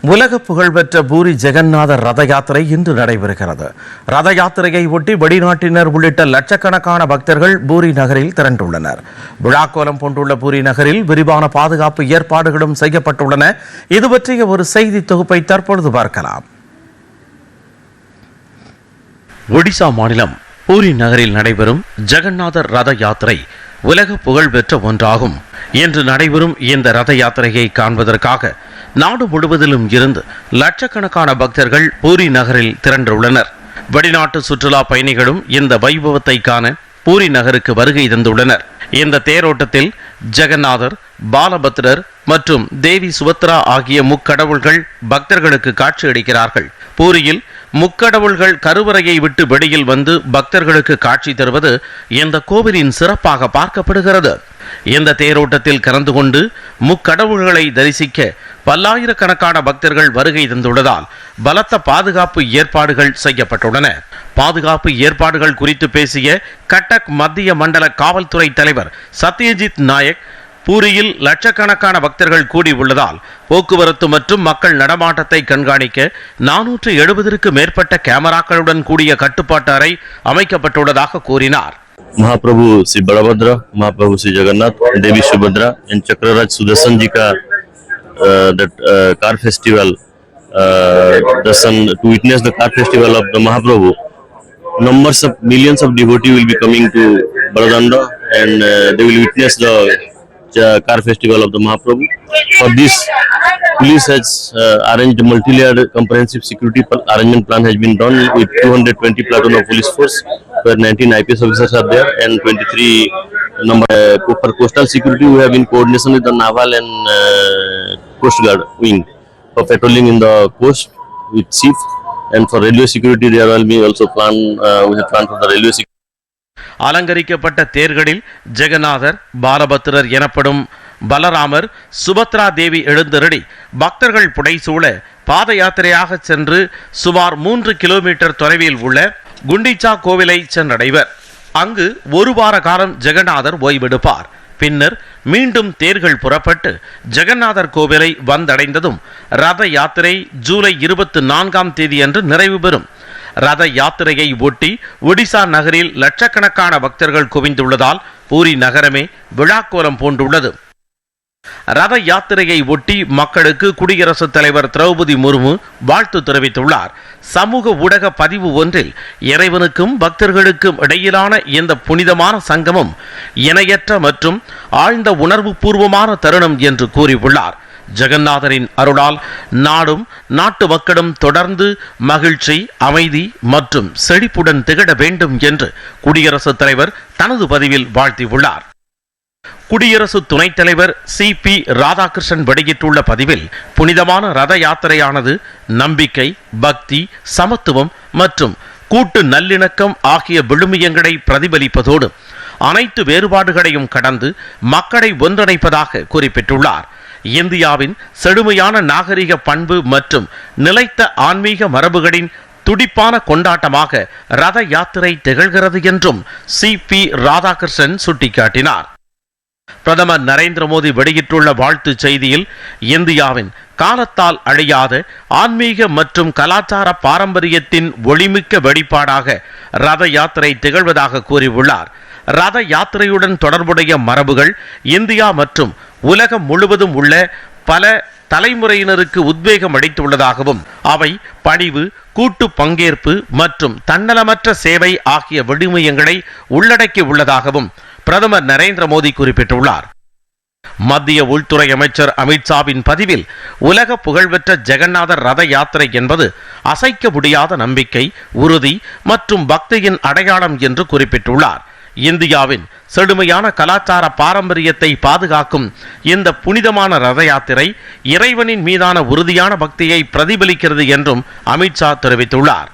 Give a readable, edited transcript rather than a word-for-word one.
உலக புகழ்பெற்ற பூரி ஜெகநாதர் ரத யாத்திரை இன்று நடைபெறுகிறது. ரத யாத்திரையை ஒட்டி வெளிநாட்டினர் உள்ளிட்ட லட்சக்கணக்கான பக்தர்கள் பூரி நகரில் திரண்டுள்ளனர். விழாக்கோலம் பூண்டுள்ள பூரி நகரில் விரிவான பாதுகாப்பு ஏற்பாடுகளும் செய்யப்பட்டுள்ளன. இது பற்றிய ஒரு செய்தி தொகுப்பை தற்பொழுது பார்க்கலாம். ஒடிசா மாநிலம் பூரி நகரில் நடைபெறும் ஜெகநாதர் ரத யாத்திரை உலக புகழ்பெற்ற ஒன்றாகும். இன்று நடைபெறும் இந்த ரத யாத்திரையை காண்பதற்காக நாடு முழுவதிலும் இருந்து லட்சக்கணக்கான பக்தர்கள் பூரி நகரில் திரண்டுள்ளனர். வெளிநாட்டு சுற்றுலா பயணிகளும் இந்த வைபவத்தை காண பூரி நகருக்கு வருகை தந்துள்ளனர். இந்த தேரோட்டத்தில் ஜெகநாதர், பாலபத்ரர் மற்றும் தேவி சுபத்ரா ஆகிய முக்கடவுள்கள் பக்தர்களுக்கு காட்சியளிக்கிறார்கள். பூரியில் முக்கடவுள்கள் கருவறையை விட்டு வெளியில் வந்து பக்தர்களுக்கு காட்சி தருவது இந்த கோவிலின் சிறப்பாக பார்க்கப்படுகிறது. இந்த தேரோட்டத்தில் கலந்து கொண்டு முக்கடவுள்களை தரிசிக்க பல்லாயிரக்கணக்கான பக்தர்கள் வருகை தந்துள்ளதால் பலத்த பாதுகாப்பு ஏற்பாடுகள் செய்யப்பட்டுள்ளன. பாதுகாப்பு ஏற்பாடுகள் குறித்து பேசிய கட்டக் மத்திய மண்டல காவல்துறை தலைவர் சத்யஜித் நாயக், பூரியில் லட்சக்கணக்கான பக்தர்கள் கூடியுள்ளதால் போக்குவரத்து மற்றும் மக்கள் நடமாட்டத்தை கண்காணிக்க 470க்கும் மேற்பட்ட கேமராக்களுடன் கூடிய கட்டுப்பாட்டு அறை அமைக்கப்பட்டுள்ளதாக கூறினார். महाप्रभु श्री बड़भद्र, महाप्रभु श्री जगन्नाथ, देवी सुभद्रा एंड चक्रराज सुदर्शन जी का car festival darshan to witness the car festival of the Mahaprabhu. Numbers of millions of devotees will be coming to Baladanda and they will witness the car festival of the Mahaprabhu. For this, police has arranged a multi-layered comprehensive security arrangement plan has been done with 220 platoon of police force, where 19 IPS officers are there and 23 number. For coastal security, we have in coordination with the naval and coast guard wing for patrolling in the coast with chief, and for railway security there will be also plan. We have planned for the railway security. அலங்கரிக்கப்பட்ட தேர்களில் ஜெகநாதர், பாலபத்ரர் எனப்படும் பலராமர், சுபத்ரா தேவி எழுந்தருளி பக்தர்கள் புடைசூழ பாத யாத்திரையாக சென்று சுமார் 3 kilometre தொலைவில் உள்ள குண்டிச்சா கோவிலை சென்றடைவர். அங்கு ஒரு வார காலம் ஜெகநாதர் ஓய்வெடுப்பார். பின்னர் மீண்டும் தேர்கள் புறப்பட்டு ஜெகநாதர் கோவிலை வந்தடைந்ததும் ரத யாத்திரை ஜூலை 24ஆம் தேதி அன்று நிறைவு பெறும். ரத யாத்திரையை ஒட்டி ஒடிசா நகரில் லட்சக்கணக்கான பக்தர்கள் குவிந்துள்ளதால் பூரி நகரமே விழாக்கோலம் பூண்டுள்ளது. ரத யாத்திரையை ஒட்டி மக்களுக்கு குடியரசுத் தலைவர் திரௌபதி முர்மு வாழ்த்து தெரிவித்துள்ளார். சமூக ஊடக பதிவு ஒன்றில் இறைவனுக்கும் பக்தர்களுக்கும் இடையிலான இந்த புனிதமான சங்கமம் இணையற்ற மற்றும் ஆழ்ந்த உணர்வு பூர்வமான தருணம் என்று கூறியுள்ளார். ஜெகநாதரின் அருளால் நாடும் நாட்டு மக்களும் தொடர்ந்து மகிழ்ச்சி, அமைதி மற்றும் செழிப்புடன் திகழ வேண்டும் என்று குடியரசுத் தலைவர் தனது பதிவில் வாழ்த்தியுள்ளார். குடியரசு துணைத் தலைவர் CP ராதாகிருஷ்ணன் வெளியிட்டுள்ள பதிவில், புனிதமான ரத யாத்திரையானது நம்பிக்கை, பக்தி, சமத்துவம் மற்றும் கூட்டு நல்லிணக்கம் ஆகிய விழுமியங்களை பிரதிபலிப்பதோடு அனைத்து வேறுபாடுகளையும் கடந்து மக்களை ஒன்றிணைப்பதாக குறிப்பிட்டுள்ளார். இந்தியாவின் செழுமையான நாகரிக பண்பு மற்றும் நிலைத்த ஆன்மீக மரபுகளின் துடிப்பான கொண்டாட்டமாக ரத யாத்திரை திகழ்கிறது என்றும் CP ராதாகிருஷ்ணன் சுட்டிக்காட்டினார். பிரதமர் நரேந்திர மோடி வெளியிட்டுள்ள வாழ்த்து செய்தியில், இந்தியாவின் காலத்தால் அழியாத ஆன்மீக மற்றும் கலாச்சார பாரம்பரியத்தின் ஒளிமிக்க வெளிப்பாடாக ரத யாத்திரை திகழ்வதாக கூறியுள்ளார். ரத யாத்திரையுடன் தொடர்புடைய மரபுகள் இந்தியா மற்றும் உலகம் முழுவதும் உள்ள பல தலைமுறையினருக்கு உத்வேகம் அளித்துள்ளதாகவும் அவை பணிவு, கூட்டு பங்கேற்பு மற்றும் தன்னலமற்ற சேவை ஆகிய விழுமியங்களை உள்ளடக்கி உள்ளதாகவும் பிரதமர் நரேந்திர மோடி குறிப்பிட்டுள்ளார். மத்திய உள்துறை அமைச்சர் அமித்ஷாவின் பதிவில், உலக புகழ்பெற்ற ஜெகநாதர் ரத யாத்திரை என்பது அசைக்க முடியாத நம்பிக்கை, உறுதி மற்றும் பக்தியின் அடையாளம் என்று குறிப்பிட்டுள்ளார். இந்தியாவின் செழுமையான கலாச்சார பாரம்பரியத்தை பாதுகாக்கும் இந்த புனிதமான ரத யாத்திரை இறைவனின் மீதான உறுதியான பக்தியை பிரதிபலிக்கிறது என்றும் அமித்ஷா தெரிவித்துள்ளார்.